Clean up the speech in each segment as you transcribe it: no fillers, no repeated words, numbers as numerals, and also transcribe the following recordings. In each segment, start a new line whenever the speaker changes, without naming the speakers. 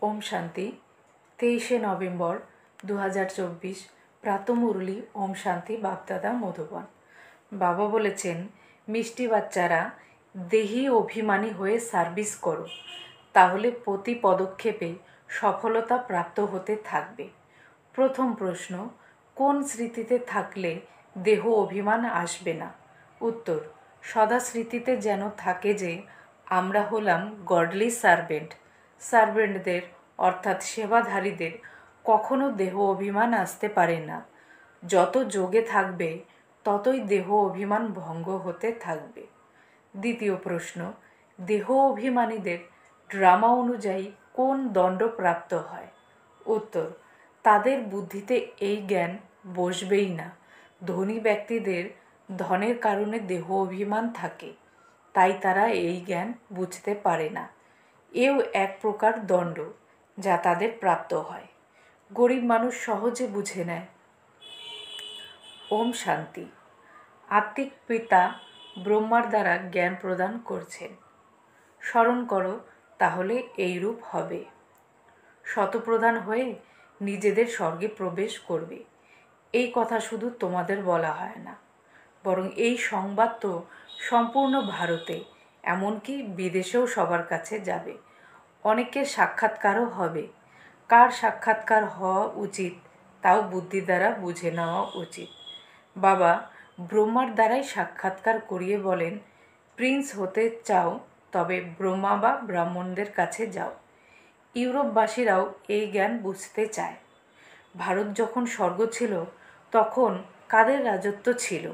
ওম শান্তি। 23শে নভেম্বর 2024 প্রাতঃমুরলি। ওম শান্তি। বাপদাদা মধুবন। বাবা বলেছেন, মিষ্টি বাচ্চারা, দেহি অভিমানী হয়ে সার্ভিস করো, তাহলে প্রতি পদক্ষেপে সফলতা প্রাপ্ত হতে থাকবে। প্রথম প্রশ্ন, কোন স্মৃতিতে থাকলে দেহ অভিমান আসবে না? উত্তর, সদা স্মৃতিতে যেন থাকে যে আমরা হলাম গডলি সার্ভেন্ট। সার্ভেন্টদের অর্থাৎ সেবাধারীদের কখনো দেহ অভিমান আসতে পারে না। যত যোগে থাকবে ততই দেহ অভিমান ভঙ্গ হতে থাকবে। দ্বিতীয় প্রশ্ন, দেহ অভিমানীদের ড্রামা অনুযায়ী কোন দণ্ড প্রাপ্ত হয়? উত্তর, তাদের বুদ্ধিতে এই জ্ঞান বসবেই না। ধনী ব্যক্তিদের ধনের কারণে দেহ অভিমান থাকে, তাই তারা এই জ্ঞান বুঝতে পারে না। এও এক প্রকার দণ্ড যা তাদের প্রাপ্ত হয়। গরিব মানুষ সহজে বুঝে নেয়। ওম শান্তি। আত্মিক পিতা ব্রহ্মার দ্বারা জ্ঞান প্রদান করছেন। স্মরণ করো, তাহলে এইরূপ হবে। শতপ্রধান হয়ে নিজেদের স্বর্গে প্রবেশ করবে, এই কথা শুধু তোমাদের বলা হয় না, বরং এই সংবাদ তো সম্পূর্ণ ভারতে, এমনকি বিদেশেও সবার কাছে যাবে। অনেকের সাক্ষাৎকারও হবে। কার সাক্ষাৎকার হওয়া উচিত তাও বুদ্ধি দ্বারা বুঝে নেওয়া উচিত। বাবা ব্রহ্মার দ্বারাই সাক্ষাৎকার করিয়ে বলেন, প্রিন্স হতে চাও তবে ব্রহ্মা বা ব্রাহ্মণদের কাছে যাও। ইউরোপবাসীরাও এই জ্ঞান বুঝতে চায়। ভারত যখন স্বর্গ ছিল তখন কাদের রাজত্ব ছিল,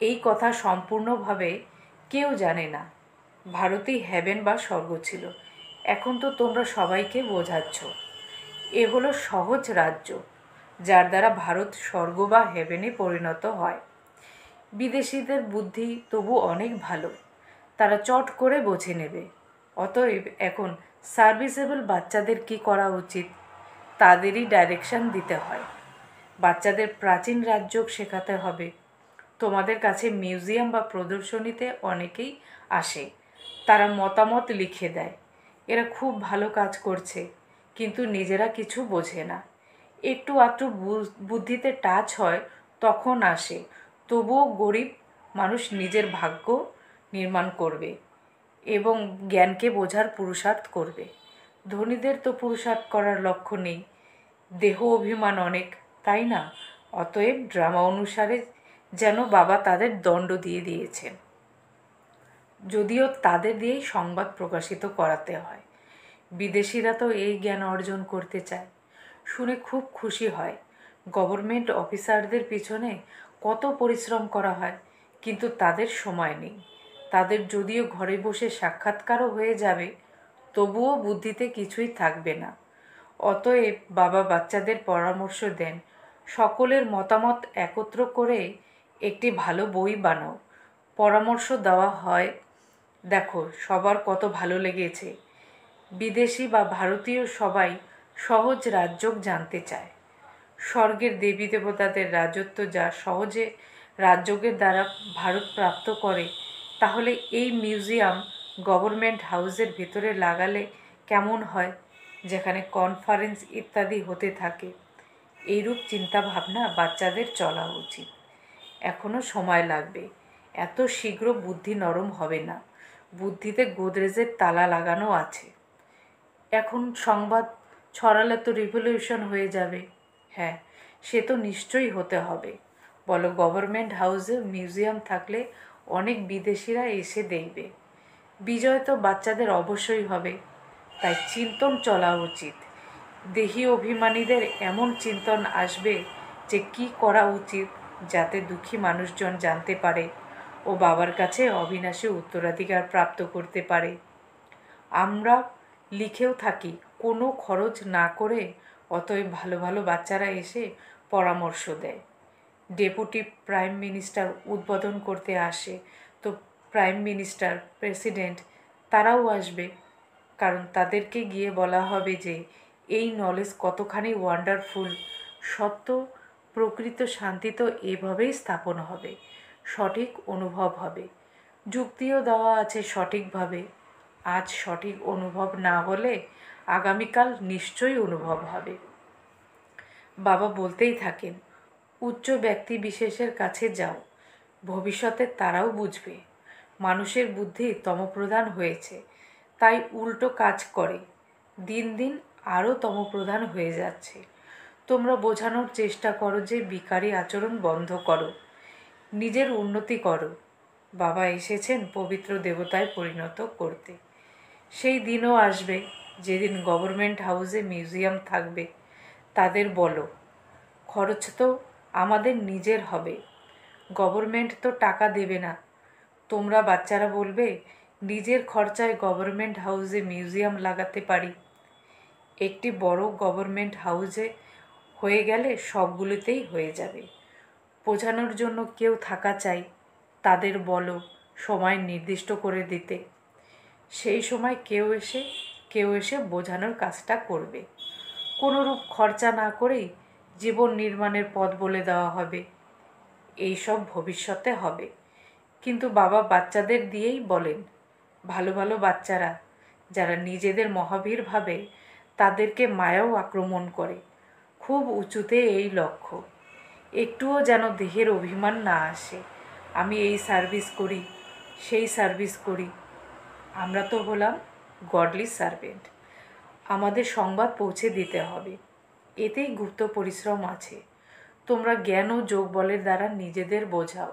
এই কথা সম্পূর্ণভাবে কেউ জানে না। ভারতই হেভেন বা স্বর্গ ছিল। এখন তো তোমরা সবাইকে বোঝাচ্ছ। এ হলো সহজ রাজ্য, যার দ্বারা ভারত স্বর্গ বা হেভেনে পরিণত হয়। বিদেশিদের বুদ্ধি তবু অনেক ভালো, তারা চট করে বোঝে নেবে। অতএব এখন সার্ভিসেবল বাচ্চাদের কি করা উচিত, তাদেরই ডাইরেকশন দিতে হয়। বাচ্চাদের প্রাচীন রাজ্য শেখাতে হবে। তোমাদের কাছে মিউজিয়াম বা প্রদর্শনীতে অনেকেই আসে, তারা মতামত লিখে দেয়, এরা খুব ভালো কাজ করছে, কিন্তু নিজেরা কিছু বোঝে না। একটু আধটু বুদ্ধিতে টাচ হয় তখন আসে। তবুও গরিব মানুষ নিজের ভাগ্য নির্মাণ করবে এবং জ্ঞানকে বোঝার পুরুষার্থ করবে। ধনীদের তো পুরুষার্থ করার লক্ষ্য নেই, দেহ অভিমান অনেক, তাই না? অতএব ড্রামা অনুসারে যেন বাবা তাদের দণ্ড দিয়ে দিয়েছেন, যদিও তাদের দিয়েই সংবাদ প্রকাশিত করাতে হয়। বিদেশিরা তো এই জ্ঞান অর্জন করতে চায়, শুনে খুব খুশি হয়। গভর্নমেন্ট অফিসারদের পিছনে কত পরিশ্রম করা হয়, কিন্তু তাদের সময় নেই। তাদের যদিও ঘরে বসে সাক্ষাৎকারও হয়ে যাবে, তবুও বুদ্ধিতে কিছুই থাকবে না। অতএব বাবা বাচ্চাদের পরামর্শ দেন, সকলের মতামত একত্র করে একটি ভালো বই বানাও। পরামর্শ দেওয়া হয়, দেখো সবার কত ভালো লেগেছে। বিদেশি বা ভারতীয় সবাই সহজ রাজযোগ জানতে চায়। স্বর্গের দেবী দেবতাদের রাজত্ব যা সহজে রাজযোগের দ্বারা ভারত প্রাপ্ত করে, তাহলে এই মিউজিয়াম গভর্নমেন্ট হাউসের ভেতরে লাগালে কেমন হয়, যেখানে কনফারেন্স ইত্যাদি হতে থাকে। এইরূপ চিন্তাভাবনা বাচ্চাদের চলা উচিত। এখনও সময় লাগবে, এত শীঘ্র বুদ্ধি নরম হবে না। বুদ্ধিতে গোদরেজের তালা লাগানো আছে। এখন সংবাদ ছড়ালে তো রিভলিউশন হয়ে যাবে। হ্যাঁ, সে তো নিশ্চয়ই হতে হবে। বলো, গভর্নমেন্ট হাউসে মিউজিয়াম থাকলে অনেক বিদেশিরা এসে দেখবে। বিজয় তো বাচ্চাদের অবশ্যই হবে, তাই চিন্তন চলা উচিত। দেহি অভিমানীদের এমন চিন্তন আসবে যে কি করা উচিত, যাতে দুঃখী মানুষজন জানতে পারে ও বাবার কাছে অবিনাশী উত্তরাধিকার প্রাপ্ত করতে পারে। আমরা লিখেও থাকি কোনো খরচ না করে। অতএব ভালো ভালো বাচ্চারা এসে পরামর্শ দেয়। ডেপুটি প্রাইম মিনিস্টার উদ্বোধন করতে আসে, তো প্রাইম মিনিস্টার, প্রেসিডেন্ট তারাও আসবে, কারণ তাদেরকে গিয়ে বলা হবে যে এই নলেজ কতখানি ওয়ান্ডারফুল। সত্য প্রকৃত শান্তি তো এভাবেই স্থাপন হবে, সঠিক অনুভব হবে। যুক্তিও দেওয়া আছে সঠিকভাবে। আজ সঠিক অনুভব না হলে আগামীকাল নিশ্চয়ই অনুভব হবে। বাবা বলতেই থাকেন, উচ্চ ব্যক্তি বিশেষের কাছে যাও, ভবিষ্যতে তারাও বুঝবে মানুষের বুদ্ধি তমপ্রধান হয়েছে, তাই উল্টো কাজ করে, দিন দিন আরও তমপ্রধান হয়ে যাচ্ছে। তোমরা বোঝানোর চেষ্টা করো যে বিকারী আচরণ বন্ধ করো, নিজের উন্নতি করো। বাবা এসেছেন পবিত্র দেবতায় পরিণত করতে। সেই দিনও আসবে যেদিন গভর্নমেন্ট হাউসে মিউজিয়াম থাকবে। তাদের বলো, খরচ তো আমাদের নিজের হবে, গভর্নমেন্ট তো টাকা দেবে না। তোমরা বাচ্চারা বলবে, নিজের খরচায় গভর্নমেন্ট হাউসে মিউজিয়াম লাগাতে পারি। একটি বড় গভর্নমেন্ট হাউসে হয়ে গেলে সবগুলোতেই হয়ে যাবে। বোঝানোর জন্য কেউ থাকা চাই, তাদের বলো সময় নির্দিষ্ট করে দিতে। সেই সময় কেউ এসে বোঝানোর কাজটা করবে। কোনোরূপ খরচা না করেই জীবন নির্মাণের পথ বলে দেওয়া হবে। এইসব ভবিষ্যতে হবে। কিন্তু বাবা বাচ্চাদের দিয়েই বলেন, ভালো ভালো বাচ্চারা যারা নিজেদের মহাবীর ভাবে, তাদেরকে মায়াও আক্রমণ করে। খুব উঁচুতে এই লক্ষ্য, একটুও যেন দেহের অভিমান না আসে। আমি এই সার্ভিস করি, সেই সার্ভিস করি। আমরা তো হলাম গডলি সার্ভেন্ট। আমাদের সংবাদ পৌঁছে দিতে হবে, এতেই গুপ্ত পরিশ্রম আছে। তোমরা জ্ঞান ও যোগ বলের দ্বারা নিজেদের বোঝাও,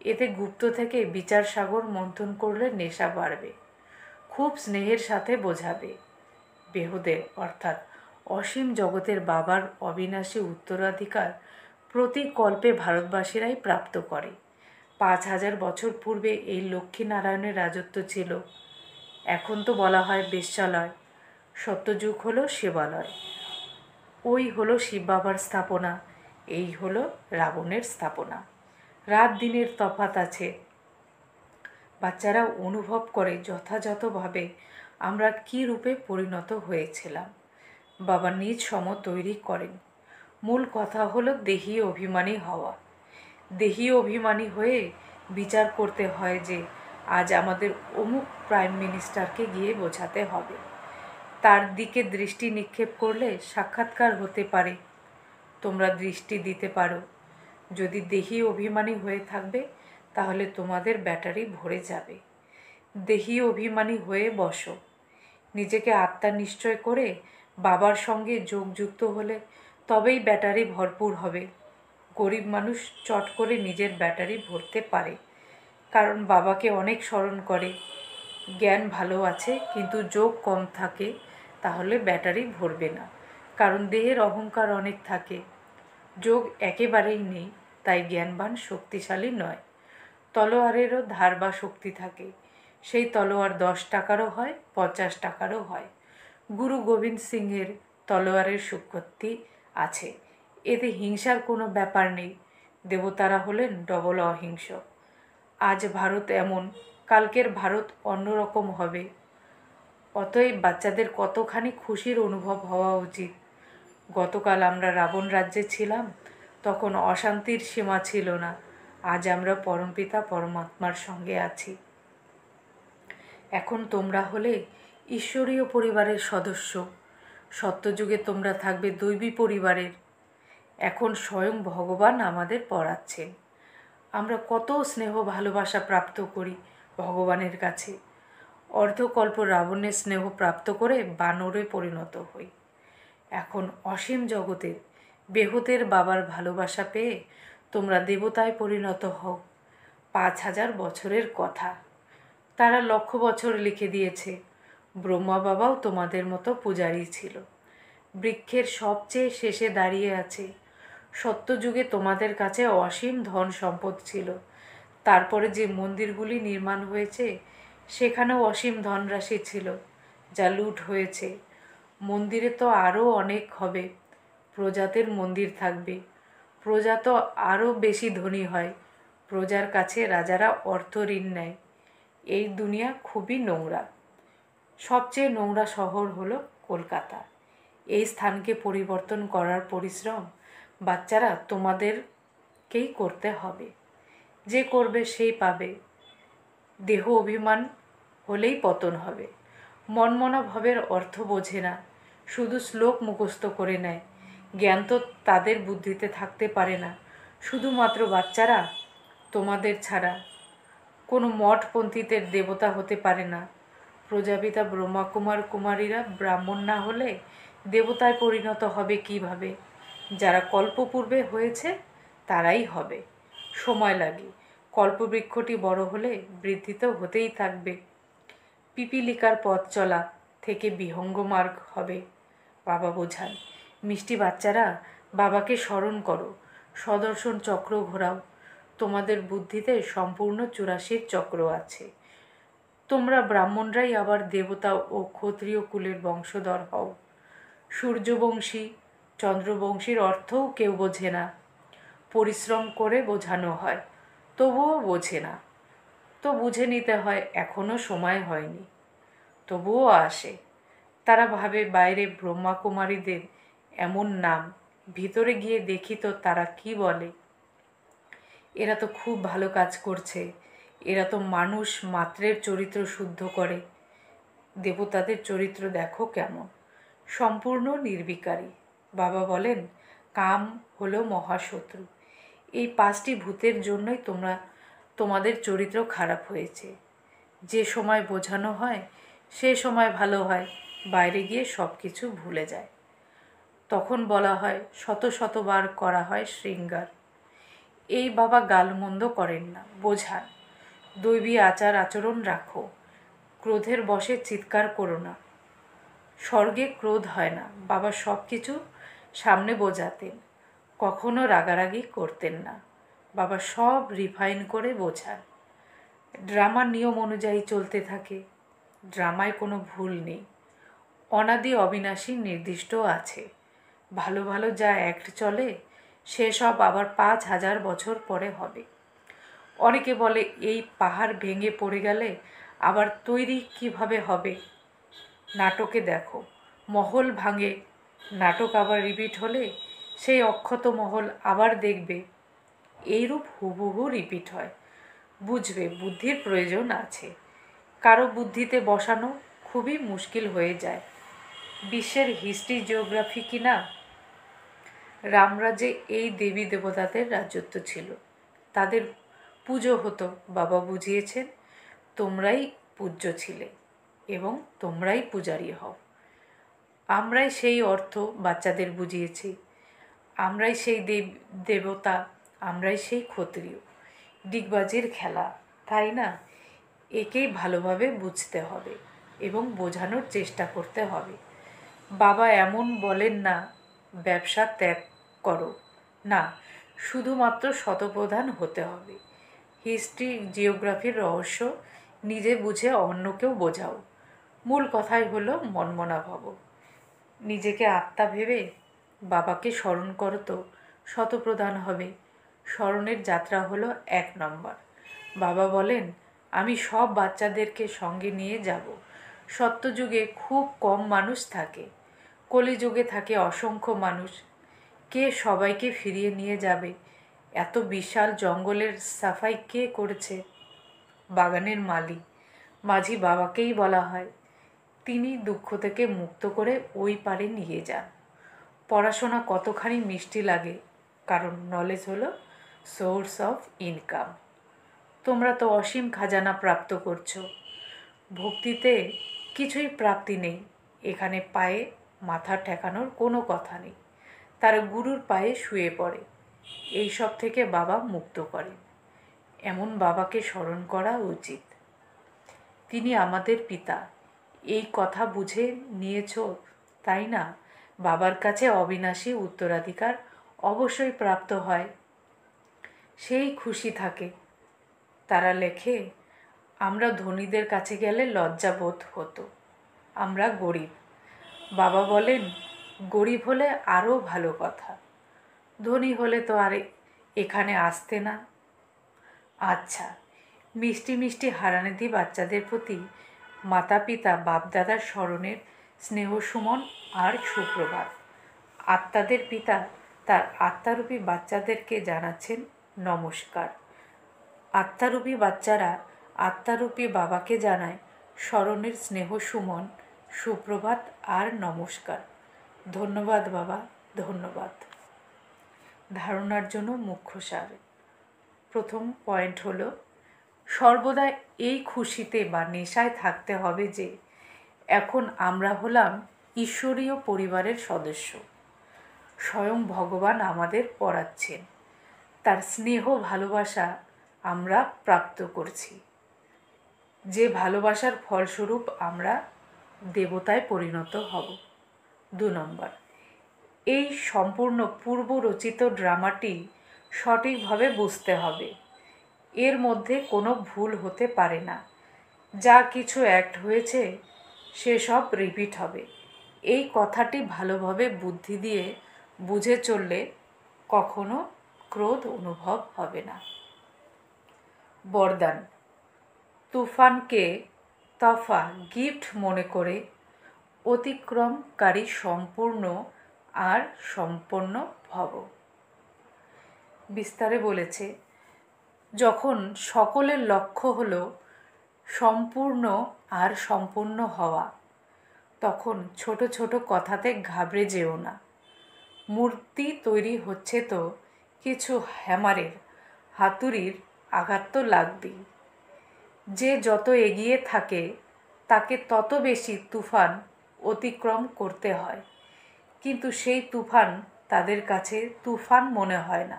এতে গুপ্ত থেকে বিচার সাগর মন্থন করলে নেশা বাড়বে। খুব স্নেহের সাথে বোঝাবে। বেহুদের অর্থাৎ অসীম জগতের বাবার অবিনাশী উত্তরাধিকার প্রতি কল্পে ভারতবাসীরাই প্রাপ্ত করে। 5000 বছর পূর্বে এই লক্ষ্মীনারায়ণের রাজত্ব ছিল। এখন তো বলা হয় বেশ্যালয়। সত্যযুগ হলো শিবালয়। ওই হলো শিব বাবার স্থাপনা, এই হলো রাবণের স্থাপনা। রাত দিনের তফাৎ আছে। বাচ্চারা অনুভব করে যথাযথভাবে আমরা কী রূপে পরিণত হয়েছিলাম। বাবা নিজ সম তৈরি করেন। মূল কথা হলো দেহী অভিমানী হওয়া। দেহী অভিমানী হয়ে বিচার করতে হয় যে আজ আমাদের অমুক প্রাইম মিনিস্টারকে গিয়ে বোঝাতে হবে। তার দিকে দৃষ্টি নিক্ষেপ করলে সাক্ষাৎকার হতে পারে। তোমরা দৃষ্টি দিতে পারো। যদি দেহী অভিমানী হয়ে থাকবে তাহলে তোমাদের ব্যাটারি ভরে যাবে। দেহী অভিমানী হয়ে বসো। নিজেকে আত্মা নিশ্চয় করে বাবার সঙ্গে যোগযুক্ত হলে তবেই ব্যাটারি ভরপুর হবে। গরিব মানুষ চট করে নিজের ব্যাটারি ভরতে পারে, কারণ বাবাকে অনেক স্মরণ করে। জ্ঞান ভালো আছে কিন্তু যোগ কম থাকে, তাহলে ব্যাটারি ভরবে না, কারণ দেহের অহংকার অনেক থাকে। যোগ একেবারেই নেই, তাই জ্ঞানবান শক্তিশালী নয়। তলোয়ারেরও ধার বা শক্তি থাকে। সেই তলোয়ার 10 টাকারও হয়, 50 টাকারও হয়। গুরু গোবিন্দ সিংয়ের তলোয়ারের শক্তি আছে, এতে হিংসার কোনো ব্যাপার নেই। দেবতারা হলেন ডবল অহিংস। আজ ভারত এমন, কালকের ভারত অন্যরকম হবে। অতএব বাচ্চাদের কতখানি খুশির অনুভব হওয়া উচিত। গতকাল আমরা রাবণ রাজ্যে ছিলাম, তখন অশান্তির সীমা ছিল না। আজ আমরা পরমপিতা পরমাত্মার সঙ্গে আছি। এখন তোমরা হলে ঈশ্বরীয় পরিবারের সদস্য। সত্যযুগে তোমরা থাকবে দৈবী পরিবারের। এখন স্বয়ং ভগবান আমাদের পড়াচ্ছেন। আমরা কত স্নেহ ভালোবাসা প্রাপ্ত করি ভগবানের কাছে। অর্ধকল্প রাবণের স্নেহ প্রাপ্ত করে বানরে পরিণত হই। এখন অসীম জগতের বেহুতের বাবার ভালোবাসা পেয়ে তোমরা দেবতায় পরিণত হও। 5000 বছরের কথা, তারা 1,00,000 বছর লিখে দিয়েছে। ব্রহ্মা বাবাও তোমাদের মতো পূজারী ছিল। বৃক্ষের সবচেয়ে শেষে দাঁড়িয়ে আছে। সত্যযুগে তোমাদের কাছে অসীম ধন সম্পদ ছিল। তারপরে যে মন্দিরগুলি নির্মাণ হয়েছে সেখানেও অসীম ধনরাশি ছিল, যা লুট হয়েছে। মন্দিরে তো আরও অনেক হবে। প্রজাতের মন্দির থাকবে। প্রজা তো আরও বেশি ধনী হয়। প্রজার কাছে রাজারা অর্থ ঋণ নেয়। এই দুনিয়া খুবই নোংরা। সবচেয়ে নোংরা শহর হলো কলকাতা। এই স্থানকে পরিবর্তন করার পরিশ্রম বাচ্চারা তোমাদেরকেই করতে হবে। যে করবে সেই পাবে। দেহ অভিমান হলেই পতন হবে। মনমনা ভাবের অর্থ বোঝে না, শুধু শ্লোক মুখস্থ করে নেয়। জ্ঞান তো তাদের বুদ্ধিতে থাকতে পারে না। শুধুমাত্র বাচ্চারা তোমাদের ছাড়া কোনো মঠপন্থীদের দেবতা হতে পারে না। প্রজাপিতা ব্রহ্মাকুমার কুমারীরা ব্রাহ্মণ না হলে দেবতায় পরিণত হবে কিভাবে? যারা কল্পপূর্বে হয়েছে তারাই হবে। সময় লাগে। কল্পবৃক্ষটি বড় হলে বৃদ্ধি তো হতেই থাকবে। পিপিলিকার পথ চলা থেকে বিহঙ্গ মার্গ হবে। বাবা বোঝান, মিষ্টি বাচ্চারা, বাবাকে স্মরণ করো, সদর্শন চক্র ঘোরাও। তোমাদের বুদ্ধিতে সম্পূর্ণ 84 চক্র আছে। তোমরা ব্রাহ্মণরাই আবার দেবতা ও ক্ষত্রিয় কুলের বংশধর হও। সূর্যবংশী, চন্দ্রবংশীর অর্থও কেউ বোঝে না। পরিশ্রম করে বোঝানো হয়, তবুও বোঝে না। তো বুঝে নিতে হয়, এখনও সময় হয়নি। তবুও আসে। তারা ভাবে বাইরে ব্রহ্মাকুমারীদের এমন নাম, ভিতরে গিয়ে দেখি তো তারা কি বলে। এরা তো খুব ভালো কাজ করছে, এরা তো মানুষ মাত্রের চরিত্র শুদ্ধ করে। দেবতাদের চরিত্র দেখো কেমন, সম্পূর্ণ নির্বিকারী। বাবা বলেন, কাম হলো মহাশত্রু। এই 5টি ভূতের জন্যই তোমাদের চরিত্র খারাপ হয়েছে। যে সময় বোঝানো হয় সে সময় ভালো হয়, বাইরে গিয়ে সব কিছু ভুলে যায়। তখন বলা হয়, শত শতবার করা হয় শৃঙ্গার। এই বাবা গালমন্দ করেন না, বোঝান। দৈবী আচার আচরণ রাখো, ক্রোধের বশে চিৎকার করো না। স্বর্গে ক্রোধ হয় না। বাবা সব কিছু সামনে বোঝাতেন, কখনো রাগারাগি করতেন না। বাবা সব রিফাইন করে বোঝান। ড্রামার নিয়ম অনুযায়ী চলতে থাকে। ড্রামায় কোনো ভুল নেই। অনাদি অবিনাশী নির্দিষ্ট আছে। ভালো ভালো যা অ্যাক্ট চলে সেসব আবার 5000 বছর পরে হবে। অনেকে বলে, এই পাহাড় ভেঙে পড়ে গেলে আবার তৈরি কিভাবে হবে? নাটকে দেখো, মহল ভাঙে, নাটক আবার রিপিট হলে সেই অক্ষত মহল আবার দেখবে। এইরূপ হুবহু রিপিট হয়। বুঝবে, বুদ্ধির প্রয়োজন আছে। কারো বুদ্ধিতে বসানো খুবই মুশকিল হয়ে যায়। বিশ্বের হিস্ট্রি জিওগ্রাফি কিনা, রামরাজ্যে এই দেবী দেবতাদের রাজত্ব ছিল, তাদের পুজো হতো। বাবা বুঝিয়েছেন, তোমরাই পূজ্য ছিলে এবং তোমরাই পূজারী হও। আমরাই সেই অর্থ বাচ্চাদের বুঝিয়েছি। আমরাই সেই দেবতা, আমরাই সেই ক্ষত্রিয়। ডিগবাজির খেলা, তাই না? একেই ভালোভাবে বুঝতে হবে এবং বোঝানোর চেষ্টা করতে হবে। বাবা এমন বলেন না, ব্যবসা ত্যাগ করো না, শুধুমাত্র শতপ্রধান হতে হবে। হিস্ট্রি জিওগ্রাফির রহস্য নিজে বুঝে অন্যকেও বোঝাও। মূল কথাই হলো মনমনা ভব। নিজেকে আত্মা ভেবে বাবাকে স্মরণ করো তো শতপ্রধান হবে। স্মরণের যাত্রা হলো 1 নম্বর। বাবা বলেন, আমি সব বাচ্চাদেরকে সঙ্গে নিয়ে যাব। সত্যযুগে খুব কম মানুষ থাকে, কলিযুগে থাকে অসংখ্য মানুষ। কে সবাইকে ফিরিয়ে নিয়ে যাবে? এত বিশাল জঙ্গলের সাফাই কে করেছে? বাগানের মালি, মাঝি বাবাকেই বলা হয়। তিনি দুঃখ থেকে মুক্ত করে ওই পারে নিয়ে যান। পড়াশোনা কতখানি মিষ্টি লাগে, কারণ নলেজ হলো সোর্স অফ ইনকাম। তোমরা তো অসীম খাজানা প্রাপ্ত করছো। ভক্তিতে কিছুই প্রাপ্তি নেই। এখানে পায়ে মাথা ঠেকানোর কোনো কথা নেই। তারা গুরুর পায়ে শুয়ে পড়ে। এই সব থেকে বাবা মুক্ত করেন। এমন বাবাকে স্মরণ করা উচিত। তিনি আমাদের পিতা। এই কথা বুঝে নিয়েছ, তাই না? বাবার কাছে অবিনাশী উত্তরাধিকার অবশ্যই প্রাপ্ত হয়, সেই খুশি থাকে। তারা লেখে, আমরা ধনীদের কাছে গেলে লজ্জাবোধ হতো, আমরা গরিব। বাবা বলেন, গরিব হলে আরও ভালো কথা, ধনী হলে তো আর এখানে আসতে না। আচ্ছা, মিষ্টি মিষ্টি হারানিধি বাচ্চাদের প্রতি মাতা পিতা বাপদাদার স্মরণের স্নেহ সুমন আর সুপ্রভাত। আত্মাদের পিতা তার আত্মারূপী বাচ্চাদেরকে জানাচ্ছেন নমস্কার। আত্মারূপী বাচ্চারা আত্মারূপী বাবাকে জানায় স্মরণের স্নেহ সুমন, সুপ্রভাত আর নমস্কার। ধন্যবাদ বাবা, ধন্যবাদ। ধারণার জন্য মুখ্য সার। প্রথম পয়েন্ট হলো, সর্বদা এই খুশিতে বা নেশায় থাকতে হবে যে এখন আমরা হলাম ঈশ্বরীয় পরিবারের সদস্য। স্বয়ং ভগবান আমাদের পড়াচ্ছেন, তার স্নেহ ভালোবাসা আমরা প্রাপ্ত করছি, যে ভালোবাসার ফলস্বরূপ আমরা দেবতায় পরিণত হব। 2 নম্বর, এই সম্পূর্ণ পূর্বরচিত ড্রামাটি সঠিকভাবে বুঝতে হবে। এর মধ্যে কোনো ভুল হতে পারে না। যা কিছু অ্যাক্ট হয়েছে সেসব রিপিট হবে। এই কথাটি ভালোভাবে বুদ্ধি দিয়ে বুঝে চললে কখনো ক্রোধ অনুভব হবে না। বরদান, তুফানকে তফা গিফট মনে করে অতিক্রমকারী সম্পূর্ণ আর সম্পন্ন ভব। বিস্তারে বলেছে, যখন সকলের লক্ষ্য হলো সম্পূর্ণ আর সম্পন্ন হওয়া, তখন ছোট ছোট কথাতে ঘাবড়ে যেও না। মূর্তি তৈরি হচ্ছে তো কিছু হ্যামারের, হাতুড়ির আঘাত তো লাগবেই। যে যত এগিয়ে থাকে তাকে তত বেশি তুফান অতিক্রম করতে হয়, কিন্তু সেই তুফান তাদের কাছে তুফান মনে হয় না,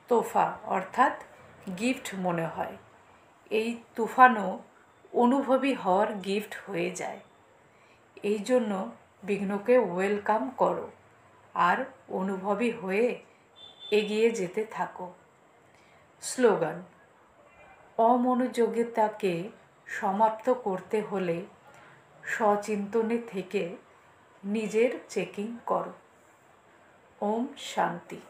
তোফা অর্থাৎ গিফট মনে হয়। এই তুফানও অনুভবী হওয়ার গিফট হয়ে যায়। এই জন্য বিঘ্নকে ওয়েলকাম করো আর অনুভবী হয়ে এগিয়ে যেতে থাকো। স্লোগান, অমনোযোগিতাকে সমাপ্ত করতে হলে সচিন্তনে থেকে নিজের চেকিং করো। ওম শান্তি।